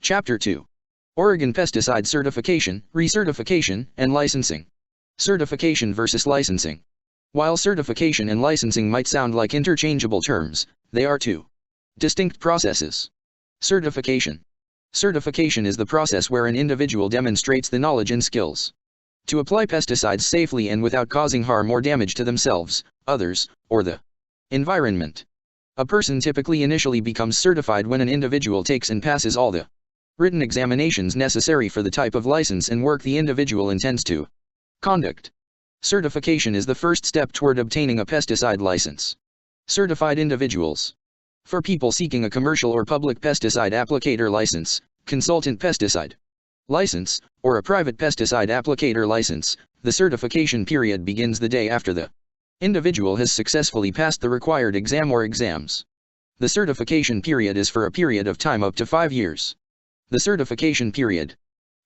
Chapter 2. Oregon Pesticide Certification, Recertification, and Licensing. Certification versus licensing. While certification and licensing might sound like interchangeable terms, they are two distinct processes. Certification. Certification is the process where an individual demonstrates the knowledge and skills to apply pesticides safely and without causing harm or damage to themselves, others, or the environment. A person typically initially becomes certified when an individual takes and passes all the written examinations necessary for the type of license and work the individual intends to conduct. Certification is the first step toward obtaining a pesticide license. Certified individuals. For people seeking a commercial or public pesticide applicator license, consultant pesticide license, or a private pesticide applicator license, the certification period begins the day after the individual has successfully passed the required exam or exams. The certification period is for a period of time up to 5 years. The certification period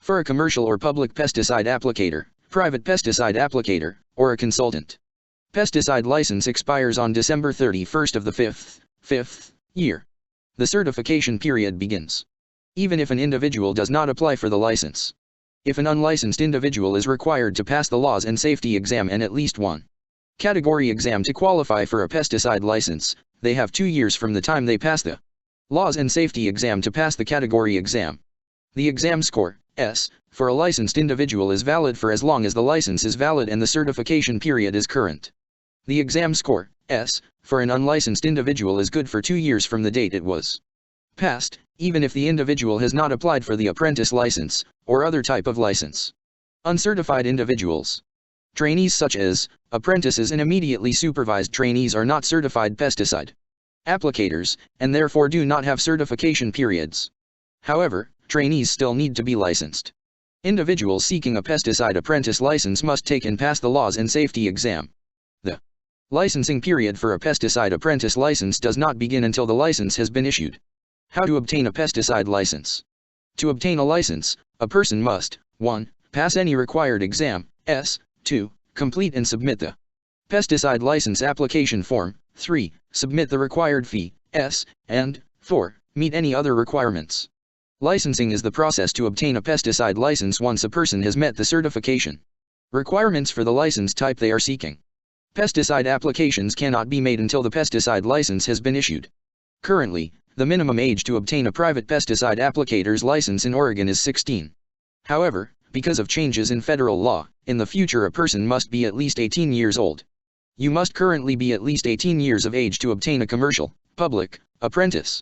for a commercial or public pesticide applicator, private pesticide applicator, or a consultant pesticide license expires on December 31st of the fifth year. The certification period begins even if an individual does not apply for the license. If an unlicensed individual is required to pass the laws and safety exam and at least one category exam to qualify for a pesticide license, they have 2 years from the time they pass the laws and safety exam to pass the category exam. The exam score, S, for a licensed individual is valid for as long as the license is valid and the certification period is current. The exam score, S, for an unlicensed individual is good for 2 years from the date it was passed, even if the individual has not applied for the apprentice license, or other type of license. Uncertified individuals. Trainees such as apprentices and immediately supervised trainees are not certified pesticide applicators, and therefore do not have certification periods. However, trainees still need to be licensed. Individuals seeking a pesticide apprentice license must take and pass the laws and safety exam. The licensing period for a pesticide apprentice license does not begin until the license has been issued. How to obtain a pesticide license? To obtain a license, a person must 1. Pass any required exam, S. 2. Complete and submit the pesticide license application form, 3. Submit the required fee, S, and 4. Meet any other requirements. Licensing is the process to obtain a pesticide license once a person has met the certification requirements for the license type they are seeking. Pesticide applications cannot be made until the pesticide license has been issued. Currently, the minimum age to obtain a private pesticide applicator's license in Oregon is 16. However, because of changes in federal law, in the future a person must be at least 18 years old. You must currently be at least 18 years of age to obtain a commercial, public, apprentice,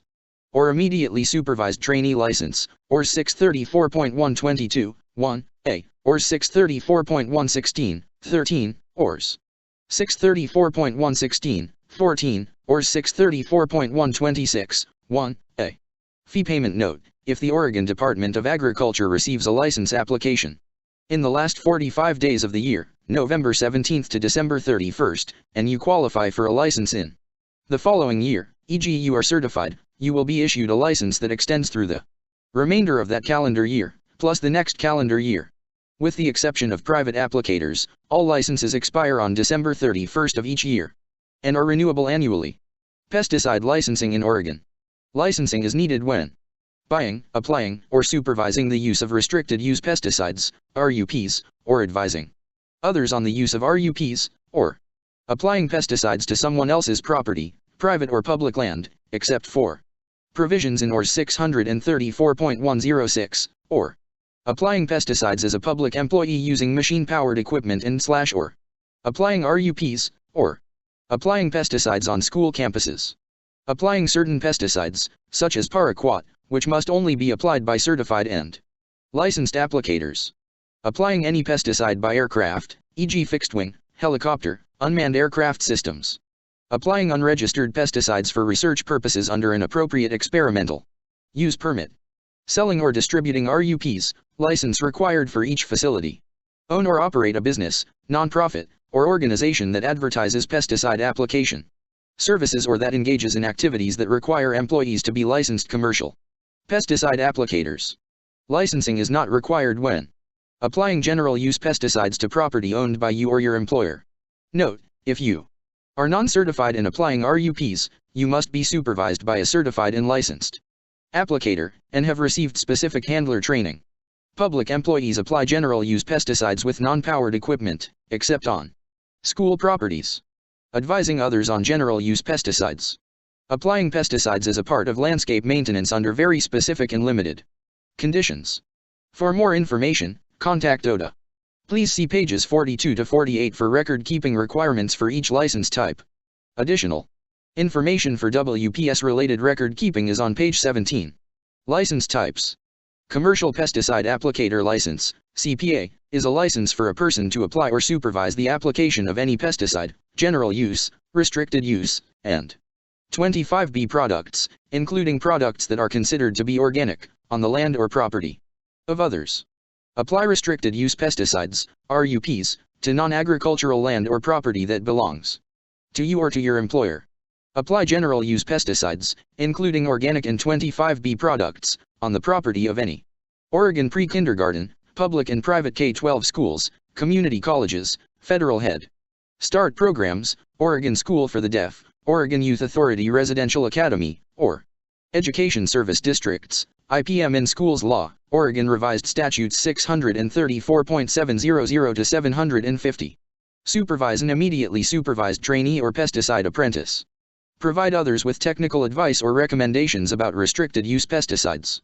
or immediately supervised trainee license, or 634.122, 1a, or 634.116, 13, or 634.116, 14, or 634.126, 1a. Fee payment note: if the Oregon Department of Agriculture receives a license application in the last 45 days of the year, November 17th to December 31st, and you qualify for a license in the following year, e.g. you are certified, you will be issued a license that extends through the remainder of that calendar year, plus the next calendar year. With the exception of private applicators, all licenses expire on December 31st of each year and are renewable annually. Pesticide licensing in Oregon. Licensing is needed when buying, applying, or supervising the use of restricted use pesticides, RUPs, or advising others on the use of RUPs, or applying pesticides to someone else's property, private or public land, except for provisions in OR 634.106, or applying pesticides as a public employee using machine-powered equipment or applying RUPs, or applying pesticides on school campuses. Applying certain pesticides, such as paraquat, which must only be applied by certified and licensed applicators. Applying any pesticide by aircraft, e.g. fixed-wing, helicopter, unmanned aircraft systems. Applying unregistered pesticides for research purposes under an appropriate experimental use permit. Selling or distributing RUPs, license required for each facility. Own or operate a business, nonprofit, or organization that advertises pesticide application services or that engages in activities that require employees to be licensed commercial pesticide applicators. Licensing is not required when applying general use pesticides to property owned by you or your employer. Note: if you are non-certified in applying RUPs, you must be supervised by a certified and licensed applicator, and have received specific handler training. Public employees apply general-use pesticides with non-powered equipment, except on school properties. Advising others on general-use pesticides. Applying pesticides as a part of landscape maintenance under very specific and limited conditions. For more information, contact ODA. Please see pages 42 to 48 for record-keeping requirements for each license type. Additional information for WPS-related record-keeping is on page 17. License types. Commercial Pesticide Applicator License, CPA, is a license for a person to apply or supervise the application of any pesticide, general use, restricted use, and 25B products, including products that are considered to be organic, on the land or property of others. Apply restricted use pesticides, RUPs, to non-agricultural land or property that belongs to you or to your employer. Apply general use pesticides, including organic and 25B products, on the property of any Oregon pre-kindergarten, public and private K-12 schools, community colleges, federal Head Start programs, Oregon School for the Deaf, Oregon Youth Authority Residential Academy, or Education Service Districts, IPM in Schools Law, Oregon Revised Statutes 634.700 to 750. Supervise an immediately supervised trainee or pesticide apprentice. Provide others with technical advice or recommendations about restricted use pesticides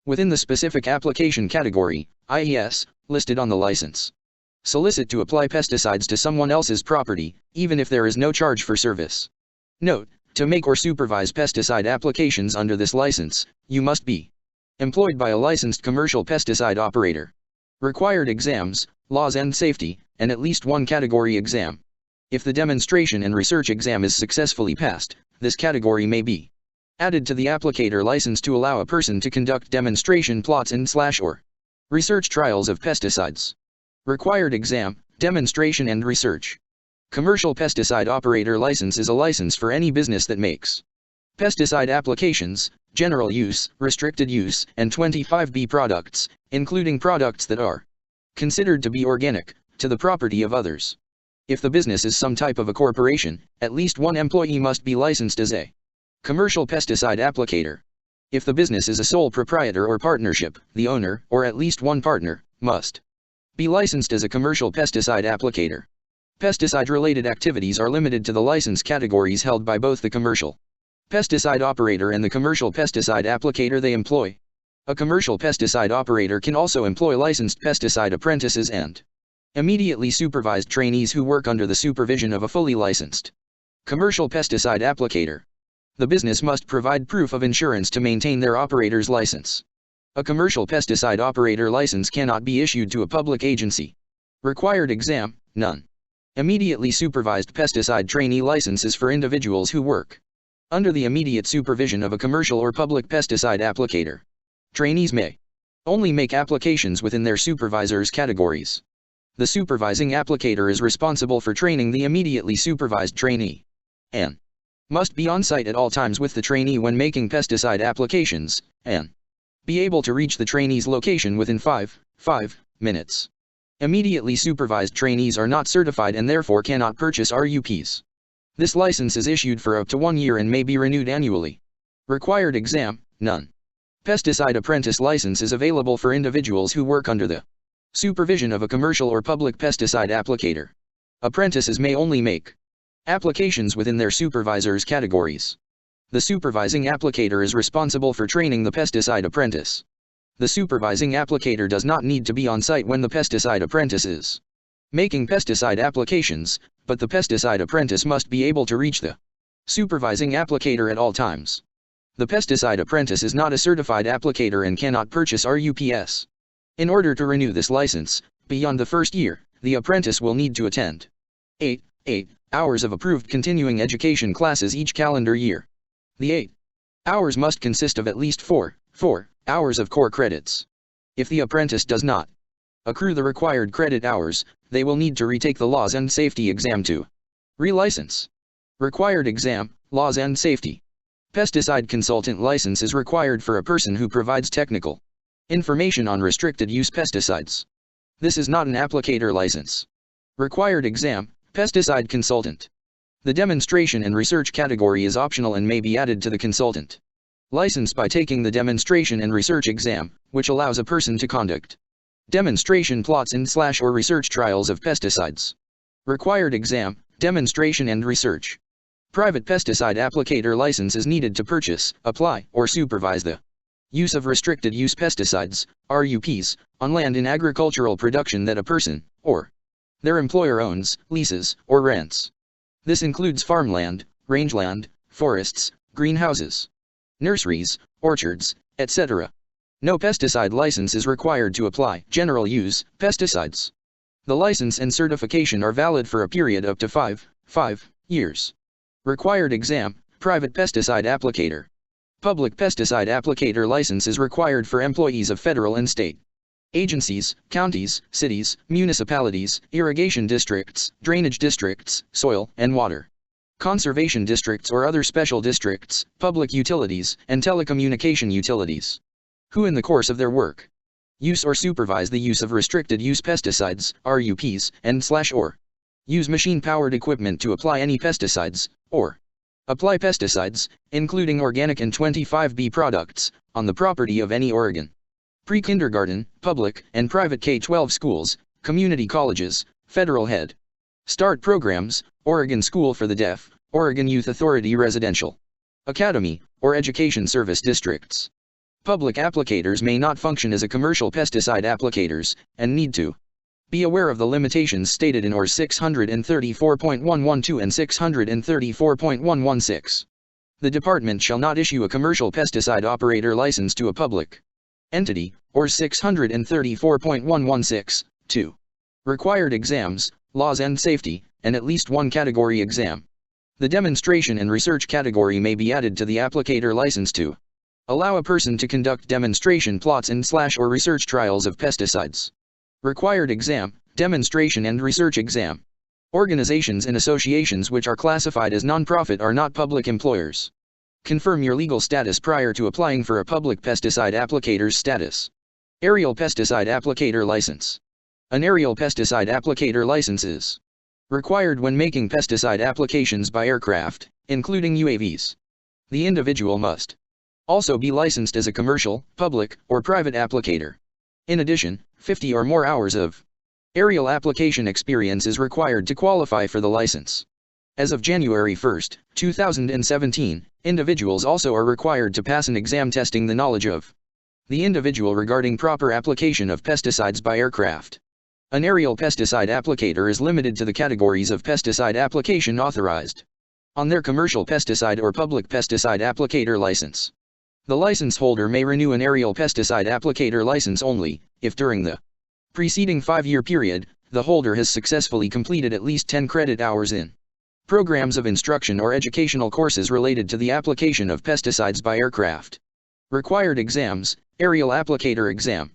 within the specific application category, IES, listed on the license. Solicit to apply pesticides to someone else's property, even if there is no charge for service. Note, to make or supervise pesticide applications under this license, you must be employed by a licensed commercial pesticide operator. Required exams, laws and safety, and at least one category exam. If the demonstration and research exam is successfully passed, this category may be added to the applicator license to allow a person to conduct demonstration plots and/or research trials of pesticides. Required exam, demonstration and research. Commercial pesticide operator license is a license for any business that makes pesticide applications, general use, restricted use, and 25B products, including products that are considered to be organic, to the property of others. If the business is some type of a corporation, at least one employee must be licensed as a commercial pesticide applicator. If the business is a sole proprietor or partnership, the owner, or at least one partner, must be licensed as a commercial pesticide applicator. Pesticide-related activities are limited to the license categories held by both the commercial pesticide operator and the commercial pesticide applicator they employ. A commercial pesticide operator can also employ licensed pesticide apprentices and immediately supervised trainees who work under the supervision of a fully licensed commercial pesticide applicator. The business must provide proof of insurance to maintain their operator's license. A commercial pesticide operator license cannot be issued to a public agency. Required exam, none. Immediately supervised pesticide trainee license is for individuals who work under the immediate supervision of a commercial or public pesticide applicator. Trainees may only make applications within their supervisor's categories. The supervising applicator is responsible for training the immediately supervised trainee, and must be on site at all times with the trainee when making pesticide applications, and be able to reach the trainee's location within 5 minutes. Immediately supervised trainees are not certified and therefore cannot purchase RUPs. This license is issued for up to 1 year and may be renewed annually. Required exam, none. Pesticide apprentice license is available for individuals who work under the supervision of a commercial or public pesticide applicator. Apprentices may only make applications within their supervisor's categories. The supervising applicator is responsible for training the pesticide apprentice. The supervising applicator does not need to be on site when the pesticide apprentice is making pesticide applications, but the pesticide apprentice must be able to reach the supervising applicator at all times. The pesticide apprentice is not a certified applicator and cannot purchase RUPs. In order to renew this license, beyond the first year, the apprentice will need to attend 8 hours of approved continuing education classes each calendar year. The 8 hours must consist of at least 4 hours of core credits. If the apprentice does not accrue the required credit hours, they will need to retake the laws and safety exam to relicense. Required exam, laws and safety. Pesticide consultant license is required for a person who provides technical information on restricted use pesticides. This is not an applicator license. Required exam, pesticide consultant. The demonstration and research category is optional and may be added to the consultant License by taking the demonstration and research exam, which allows a person to conduct demonstration plots and/or research trials of pesticides. Required exam, demonstration and research. Private pesticide applicator license is needed to purchase, apply, or supervise the use of restricted use pesticides, RUPs, on land in agricultural production that a person, or their employer owns, leases, or rents. This includes farmland, rangeland, forests, greenhouses, nurseries, orchards, etc. No pesticide license is required to apply general use pesticides. The license and certification are valid for a period up to 5 years. Required exam, private pesticide applicator. Public pesticide applicator license is required for employees of federal and state agencies, counties, cities, municipalities, irrigation districts, drainage districts, soil and water conservation districts or other special districts, public utilities, and telecommunication utilities, who in the course of their work use or supervise the use of restricted use pesticides, RUPs, and/or use machine-powered equipment to apply any pesticides, or apply pesticides, including organic and 25B products, on the property of any Oregon pre-kindergarten, public, and private K-12 schools, community colleges, federal Head Start programs, Oregon School for the Deaf, Oregon Youth Authority Residential Academy, or Education Service Districts. Public applicators may not function as a commercial pesticide applicators, and need to be aware of the limitations stated in OR 634.112 and 634.116. The department shall not issue a commercial pesticide operator license to a public entity, OR 634.116, 2. Required exams, laws and safety, and at least one category exam. The demonstration and research category may be added to the applicator license to allow a person to conduct demonstration plots and/or research trials of pesticides. Required exam, demonstration and research exam. Organizations and associations which are classified as non-profit are not public employers. Confirm your legal status prior to applying for a public pesticide applicator's status. Aerial pesticide applicator license. An aerial pesticide applicator license is required when making pesticide applications by aircraft, including UAVs. The individual must also be licensed as a commercial, public, or private applicator. In addition, 50 or more hours of aerial application experience is required to qualify for the license. As of January 1, 2017, individuals also are required to pass an exam testing the knowledge of the individual regarding proper application of pesticides by aircraft. An aerial pesticide applicator is limited to the categories of pesticide application authorized on their commercial pesticide or public pesticide applicator license. The license holder may renew an aerial pesticide applicator license only if during the preceding 5-year period, the holder has successfully completed at least 10 credit hours in programs of instruction or educational courses related to the application of pesticides by aircraft. Required exams, aerial applicator exam.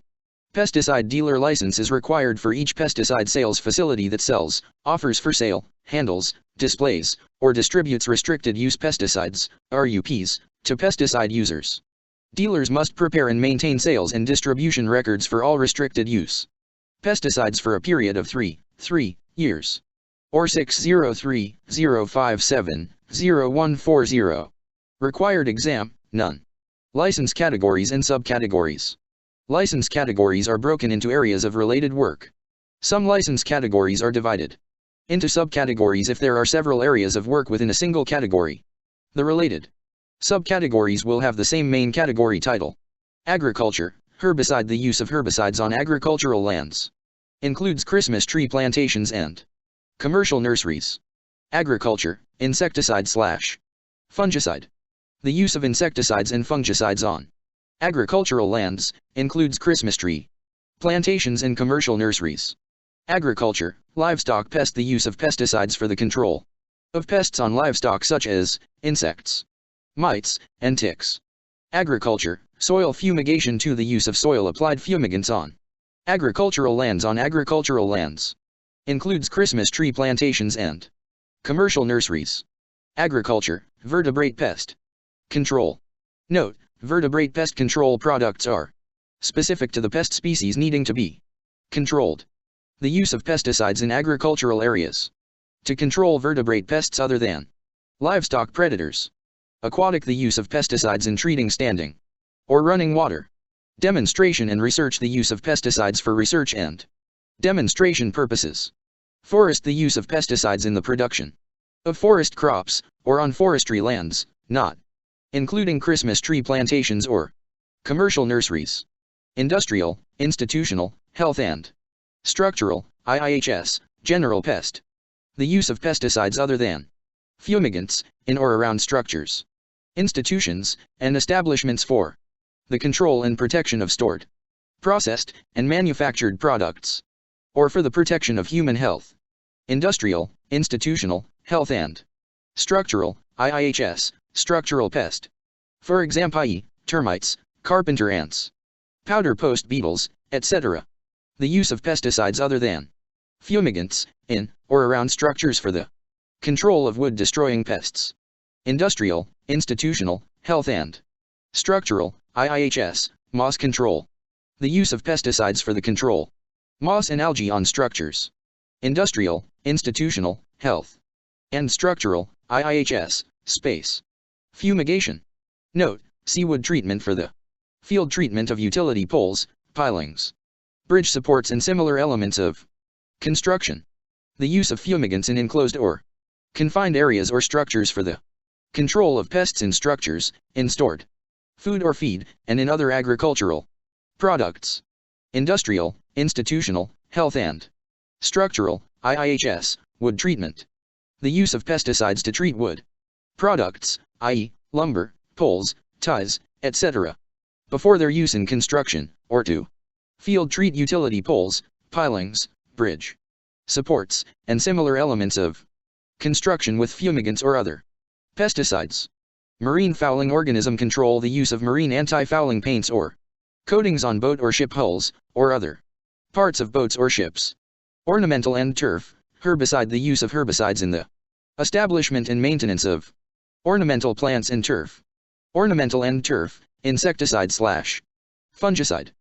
Pesticide dealer license is required for each pesticide sales facility that sells, offers for sale, handles, displays, or distributes restricted use pesticides, RUPs, to pesticide users. Dealers must prepare and maintain sales and distribution records for all restricted use pesticides for a period of 3 years. OR 603-057-0140. Required exam, none. License categories and subcategories. License categories are broken into areas of related work. Some license categories are divided into subcategories if there are several areas of work within a single category. The related subcategories will have the same main category title. Agriculture, herbicide. The use of herbicides on agricultural lands includes Christmas tree plantations and commercial nurseries. Agriculture, insecticide/fungicide. The use of insecticides and fungicides on agricultural lands includes Christmas tree plantations and commercial nurseries. Agriculture, livestock pest. The use of pesticides for the control of pests on livestock such as insects, mites, and ticks. Agriculture, soil fumigation. To the use of soil applied fumigants on agricultural lands includes Christmas tree plantations and commercial nurseries. Agriculture, vertebrate pest control. Note, vertebrate pest control products are specific to the pest species needing to be controlled. The use of pesticides in agricultural areas to control vertebrate pests other than livestock predators. Aquatic, the use of pesticides in treating standing or running water. Demonstration and research, the use of pesticides for research and demonstration purposes. Forest, the use of pesticides in the production of forest crops, or on forestry lands, not including Christmas tree plantations or commercial nurseries. Industrial, institutional, health and structural, IIHS, general pest. The use of pesticides other than fumigants, in or around structures, institutions, and establishments for the control and protection of stored, processed, and manufactured products, or for the protection of human health. Industrial, institutional, health and structural, IIHS, structural pest. For example, termites, carpenter ants, powder post beetles, etc. The use of pesticides other than fumigants, in or around structures for the control of wood-destroying pests. Industrial, institutional, health and structural, IIHS, moss control. The use of pesticides for the control moss and algae on structures. Industrial, institutional, health and structural, IIHS, space. Fumigation. Note, see wood treatment for the field treatment of utility poles, pilings, bridge supports and similar elements of construction. The use of fumigants in enclosed or confined areas or structures for the control of pests in structures, in stored food or feed, and in other agricultural products. Industrial, institutional, health and structural, IIHS, wood treatment. The use of pesticides to treat wood products, i.e., lumber, poles, ties, etc., before their use in construction, or to field treat utility poles, pilings, bridge supports, and similar elements of construction with fumigants or other pesticides. Marine fouling organism control, the use of marine anti-fouling paints or coatings on boat or ship hulls, or other parts of boats or ships. Ornamental and turf, herbicide, the use of herbicides in the establishment and maintenance of ornamental plants and turf. Ornamental and turf, insecticide/fungicide.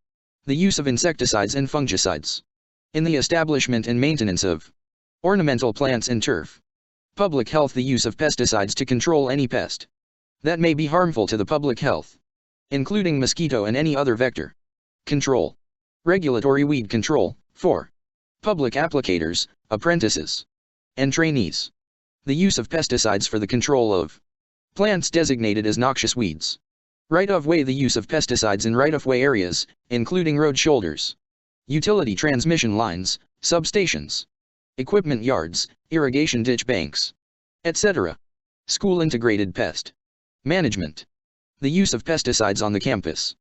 The use of insecticides and fungicides in the establishment and maintenance of ornamental plants and turf. Public health, the use of pesticides to control any pest that may be harmful to the public health, including mosquito and any other vector. Control. Regulatory, weed control, for public applicators, apprentices, and trainees. The use of pesticides for the control of plants designated as noxious weeds. Right-of-way, the use of pesticides in right-of-way areas, including road shoulders, utility transmission lines, substations, equipment yards, irrigation ditch banks, etc. School integrated pest management. The use of pesticides on the campus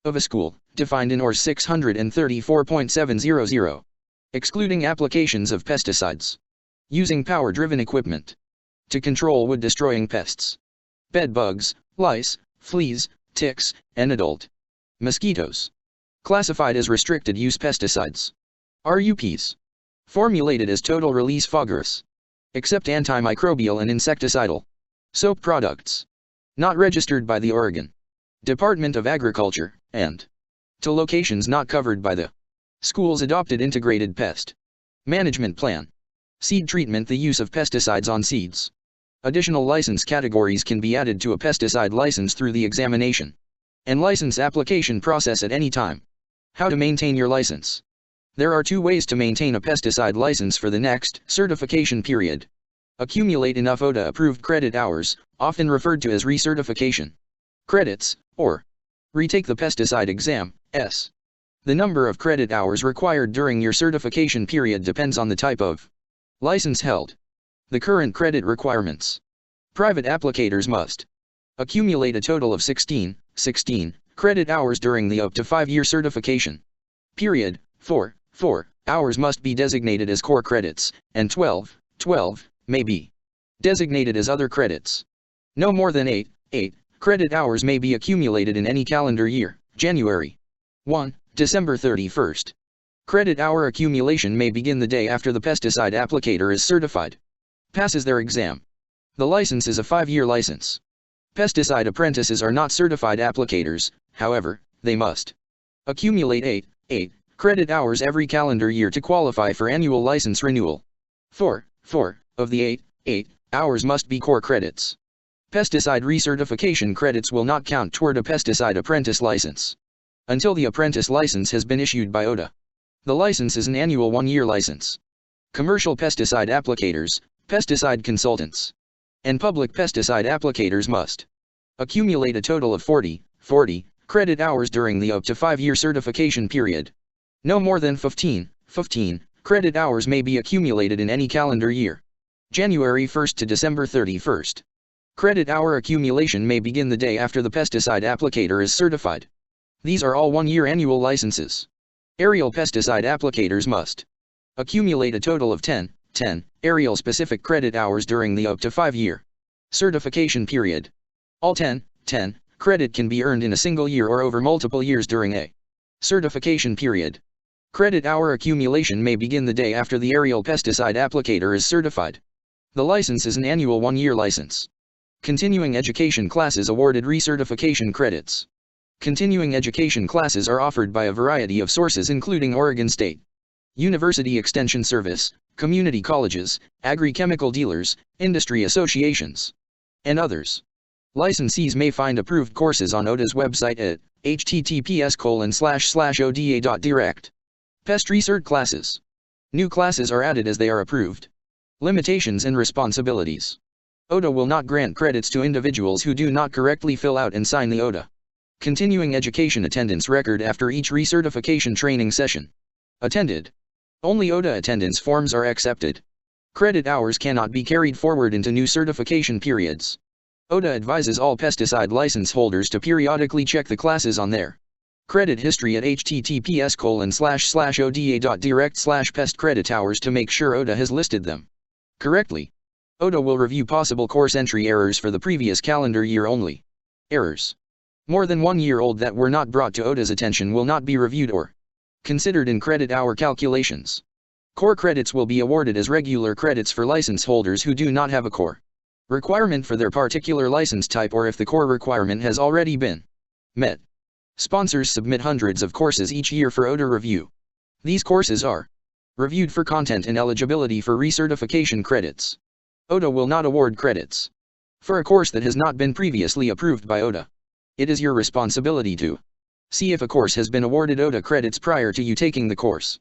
of a school, defined in ORS 634.700, excluding applications of pesticides using power-driven equipment to control wood-destroying pests, bed bugs, lice, fleas, ticks, and adult mosquitoes. Classified as restricted-use pesticides, RUPs. Formulated as total-release phosphorus, except antimicrobial and insecticidal soap products. Not registered by the Oregon Department of Agriculture, and to locations not covered by the school's adopted integrated pest management plan. Seed treatment, the use of pesticides on seeds. Additional license categories can be added to a pesticide license through the examination and license application process at any time. How to maintain your license. There are two ways to maintain a pesticide license for the next certification period. Accumulate enough OTA-approved credit hours, often referred to as recertification credits, or retake the pesticide exam, S. The number of credit hours required during your certification period depends on the type of license held. The current credit requirements. Private applicators must accumulate a total of 16 credit hours during the up to 5-year certification period. 4 hours must be designated as core credits, and 12 may be designated as other credits. No more than 8 credit hours may be accumulated in any calendar year, January 1, December 31st. Credit hour accumulation may begin the day after the pesticide applicator is certified, passes their exam. The license is a 5-year license. Pesticide apprentices are not certified applicators, however, they must accumulate 8 credit hours every calendar year to qualify for annual license renewal. 4 of the 8 hours must be core credits. Pesticide recertification credits will not count toward a pesticide apprentice license until the apprentice license has been issued by ODA. The license is an annual 1-year license. Commercial pesticide applicators, pesticide consultants, and public pesticide applicators must accumulate a total of 40 credit hours during the up to 5-year certification period. No more than 15 credit hours may be accumulated in any calendar year. January 1st to December 31st. Credit hour accumulation may begin the day after the pesticide applicator is certified. These are all 1-year annual licenses. Aerial pesticide applicators must accumulate a total of 10 aerial-specific credit hours during the up to 5-year certification period. All 10 credit can be earned in a single year or over multiple years during a certification period. Credit hour accumulation may begin the day after the aerial pesticide applicator is certified. The license is an annual 1-year license. Continuing education classes awarded recertification credits. Continuing education classes are offered by a variety of sources including Oregon State University Extension Service, community colleges, agri-chemical dealers, industry associations, and others. Licensees may find approved courses on ODA's website at https://oda.direct. Pest Recert classes. New classes are added as they are approved. Limitations and responsibilities. ODA will not grant credits to individuals who do not correctly fill out and sign the ODA Continuing Education attendance record after each recertification training session. Attended. Only ODA attendance forms are accepted. Credit hours cannot be carried forward into new certification periods. ODA advises all pesticide license holders to periodically check the classes on their credit history at https://oda.direct/pest credit hours to make sure ODA has listed them correctly. ODA will review possible course entry errors for the previous calendar year only. Errors more than 1 year old that were not brought to ODA's attention will not be reviewed or considered in credit hour calculations. Core credits will be awarded as regular credits for license holders who do not have a core requirement for their particular license type or if the core requirement has already been met. Sponsors submit hundreds of courses each year for ODA review. These courses are reviewed for content and eligibility for recertification credits. ODA will not award credits for a course that has not been previously approved by ODA. It is your responsibility to see if a course has been awarded ODA credits prior to you taking the course.